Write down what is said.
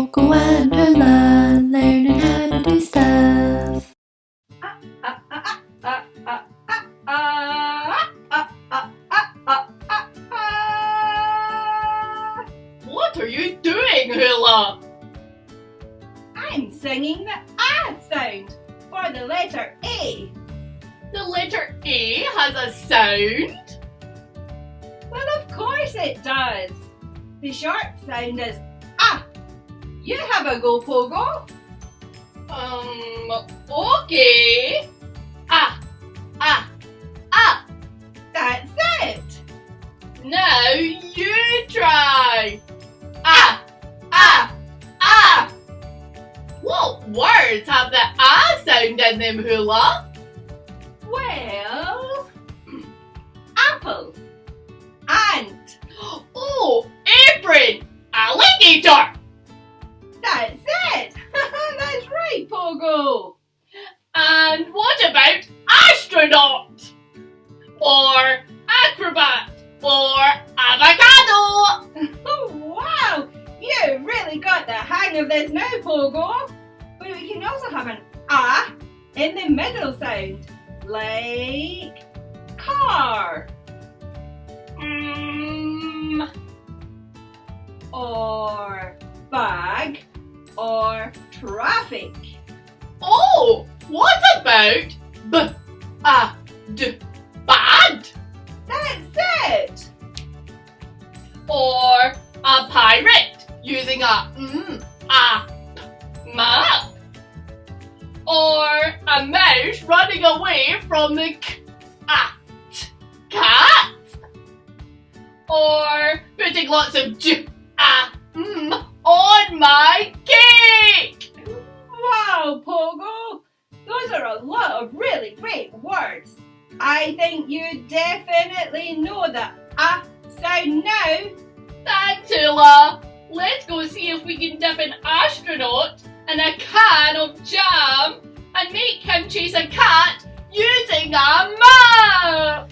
Poggo and Hoola, learning how to do stuff. What are you doing, Hoola? I'm singing the A sound for the letter A. The letter A has a sound? Well, of course it does. The short sound is A. You have a go, Poggo. Okay. Ah. That's it. Now you try. Ah. What words have the ah sound in them, Hoola? Well, apple, ant. Oh, apron, alligator. That's it. That's right, Poggo. And what about astronaut? Or acrobat? Or avocado? Oh, wow. You really got the hang of this now, Poggo. But we can also have an A in the middle sound, like car. Or bag, or traffic. Oh, what about bad? That's it. Or a pirate using a map? Or a mouse running away from the cat? Or putting lots of on my cake? Wow, Poggo. Those are a lot of really great words. I think you definitely know the A sound now. Thanks, Hoola. Let's go see if we can dip an astronaut in a can of jam and make him chase a cat using a map.